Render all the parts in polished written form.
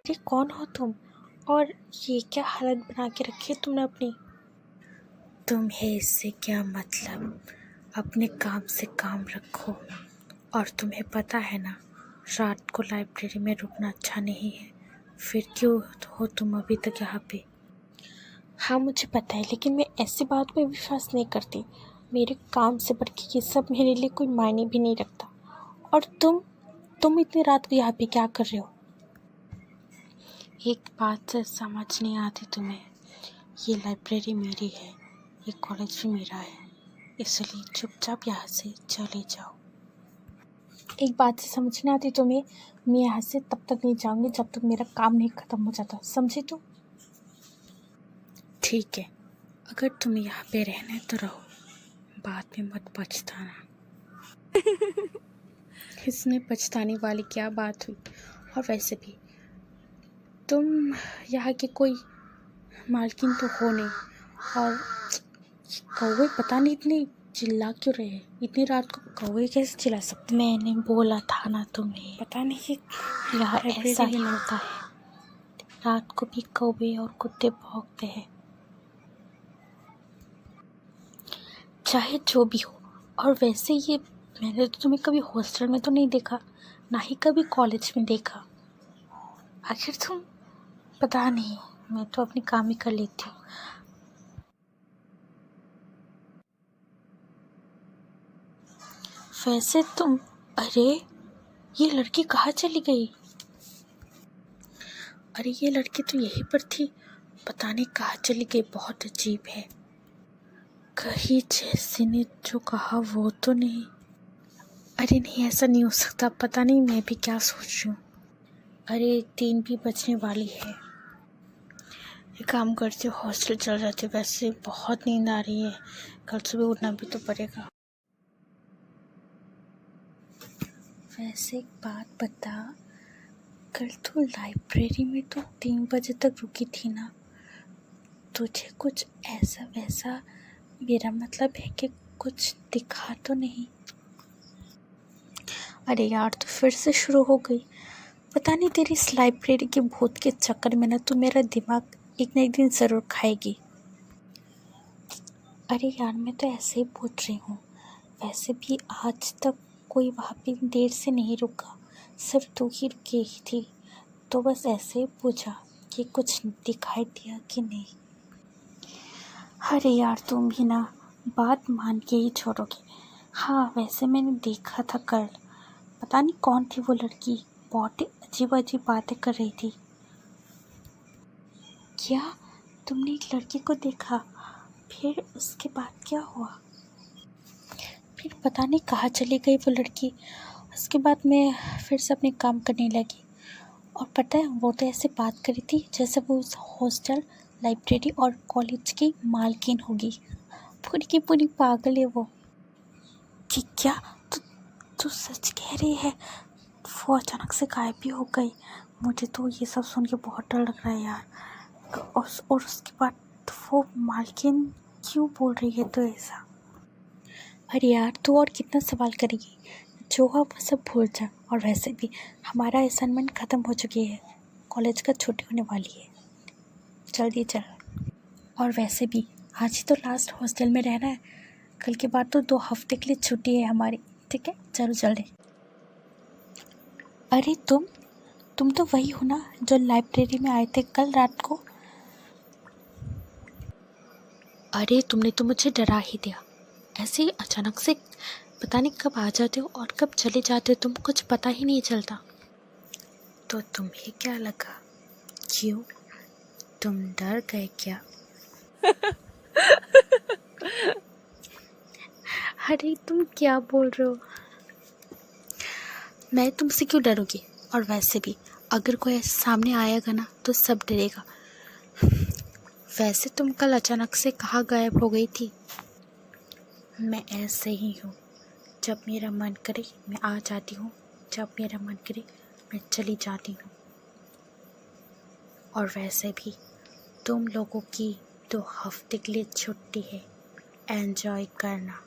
अरे कौन हो तुम? और ये क्या हालत बना के रखी है तुमने अपनी? तुम्हें इससे क्या मतलब? अपने काम से काम रखो। और तुम्हें पता है ना, रात को लाइब्रेरी में रुकना अच्छा नहीं है। फिर क्यों हो तुम अभी तक यहाँ पे? हाँ मुझे पता है, लेकिन मैं ऐसी बात पे विश्वास नहीं करती। मेरे काम से बढ़ के ये सब मेरे लिए कोई मायने भी नहीं रखता। और तुम इतनी रात को यहाँ पे क्या कर रहे हो? एक बात समझ नहीं आती तुम्हें? ये लाइब्रेरी मेरी है, ये कॉलेज भी मेरा है, इसलिए चुपचाप यहाँ से चले जाओ। एक बात से समझ नहीं आती तुम्हें? मैं यहाँ से तब तक नहीं जाऊँगी जब तक मेरा काम नहीं ख़त्म हो जाता, समझी तुम? ठीक है, अगर तुम यहाँ पे रहना है तो रहो, बाद में मत पछताना। इसमें पछताने वाली क्या बात हुई? और वैसे भी तुम यहाँ की कोई मालकिन तो हो नहीं। और कौवे पता नहीं इतनी चिल्ला क्यों रहे हैं? इतनी रात को कौवे कैसे चिल्ला सकते? मैंने बोला था ना तुम्हें, पता नहीं यहाँ लाइब्रेरी ऐसा में ही होता है। रात को भी कौवे और कुत्ते भौंकते हैं। चाहे जो भी हो। और वैसे ये मैंने तो तुम्हें कभी हॉस्टल में तो नहीं देखा, ना ही कभी कॉलेज में देखा। आखिर तुम, पता नहीं, मैं तो अपनी काम ही कर लेती हूँ। वैसे तुम, अरे ये लड़की कहाँ चली गई? अरे ये लड़की तो यहीं पर थी, पता नहीं कहाँ चली गई। बहुत अजीब है, कहीं जैसी ने जो कहा वो तो नहीं। अरे नहीं, ऐसा नहीं हो सकता। पता नहीं मैं भी क्या सोच रही हूँ। अरे 3 भी बजने वाली है। एक काम करती हूँ, हॉस्टल चल जाती हूँ। वैसे बहुत नींद आ रही है, कल सुबह उठना भी तो पड़ेगा। वैसे एक बात बता, कल तो लाइब्रेरी में तो 3 बजे तक रुकी थी ना? तुझे कुछ ऐसा वैसा, मेरा मतलब है कि कुछ दिखा तो नहीं? अरे यार, तो फिर से शुरू हो गई। पता नहीं तेरी इस लाइब्रेरी के भूत के चक्कर में ना तू मेरा दिमाग एक ना एक दिन ज़रूर खाएगी। अरे यार, मैं तो ऐसे ही पूछ रही हूँ। वैसे भी आज तक कोई वहाँ पे देर से नहीं रुका, सिर्फ तू ही रुकी ही थी। तो बस ऐसे ही पूछा कि कुछ दिखाई दिया कि नहीं। अरे यार, तुम भी ना बात मान के ही छोड़ोगे। हाँ वैसे मैंने देखा था कल, पता नहीं कौन थी वो लड़की, बहुत ही अजीब अजीब बातें कर रही थी। क्या तुमने एक लड़की को देखा? फिर उसके बाद क्या हुआ? फिर पता नहीं कहाँ चली गई वो लड़की। उसके बाद मैं फिर से अपने काम करने लगी। और पता है, वो तो ऐसे बात करी थी जैसे वो उस हॉस्टल, लाइब्रेरी और कॉलेज की मालकिन होगी। पूरी की पूरी पागल है वो। कि क्या तू सच कह रही है? वो अचानक से गायब भी हो गई। मुझे तो ये सब सुन के बहुत डर लग रहा है यार। और उसके बाद वो मालकिन क्यों बोल रही है तो ऐसा? अरे यार, तू और कितना सवाल करेगी? जो है वो सब भूल जा। और वैसे भी हमारा असाइनमेंट ख़त्म हो चुकी है, कॉलेज का छुट्टी होने वाली है, जल्दी चल। और वैसे भी आज ही तो लास्ट हॉस्टल में रहना है, कल के बाद तो 2 हफ्ते के लिए छुट्टी है हमारी। ठीक है, चलो जल्दी। अरे तुम तो वही हो ना जो लाइब्रेरी में आए थे कल रात को? अरे तुमने तो मुझे डरा ही दिया। ऐसे ही अचानक से पता नहीं कब आ जाते हो और कब चले जाते हो, तुम कुछ पता ही नहीं चलता। तो तुम्हें क्या लगा? क्यों, तुम डर गए क्या? अरे तुम क्या बोल रहे हो? मैं तुमसे क्यों डरूंगी? और वैसे भी अगर कोई ऐसे सामने आएगा ना तो सब डरेगा। वैसे तुम कल अचानक से कहाँ गायब हो गई थी? मैं ऐसे ही हूँ, जब मेरा मन करे मैं आ जाती हूँ, जब मेरा मन करे मैं चली जाती हूँ। और वैसे भी तुम लोगों की 2 हफ्ते के लिए छुट्टी है, एंजॉय करना।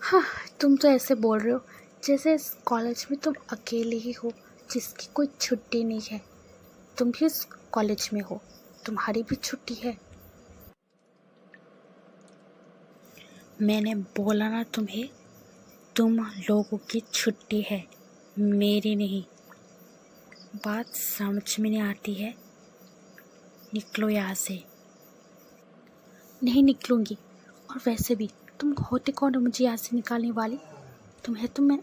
हाँ, तुम तो ऐसे बोल रहे हो जैसे इस कॉलेज में तुम अकेले ही हो जिसकी कोई छुट्टी नहीं है। तुम भी उस कॉलेज में हो, तुम्हारी भी छुट्टी है। मैंने बोला ना तुम्हें, तुम लोगों की छुट्टी है, मेरी नहीं। बात समझ में नहीं आती है? निकलो यहाँ से। नहीं निकलूँगी। और वैसे भी तुम होते कौन हो मुझे यहाँ से निकालने वाली? तुम्हें तो मैं...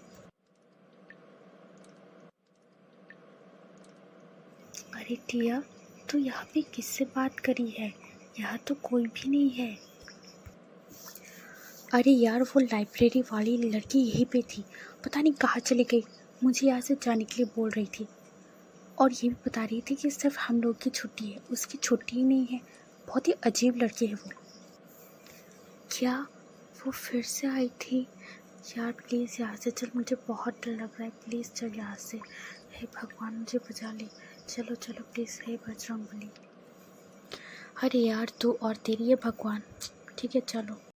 अरे टिया, तू यहाँ पे किससे बात करी है? यहाँ तो कोई भी नहीं है। अरे यार, वो लाइब्रेरी वाली लड़की यहीं पे थी, पता नहीं कहाँ चली गई। मुझे यहाँ से जाने के लिए बोल रही थी और ये भी बता रही थी कि सिर्फ हम लोग की छुट्टी है, उसकी छुट्टी ही नहीं है। बहुत ही अजीब लड़की है वो। क्या वो फिर से आई थी? यार प्लीज़ यहाँ से चल, मुझे बहुत डर लग रहा है। प्लीज़ चल यहाँ से। हे भगवान मुझे बचा ले। चलो चलो प्लीज़, हे बजरंगबली। अरे यार तू और तेरी ये भगवान। ठीक है चलो।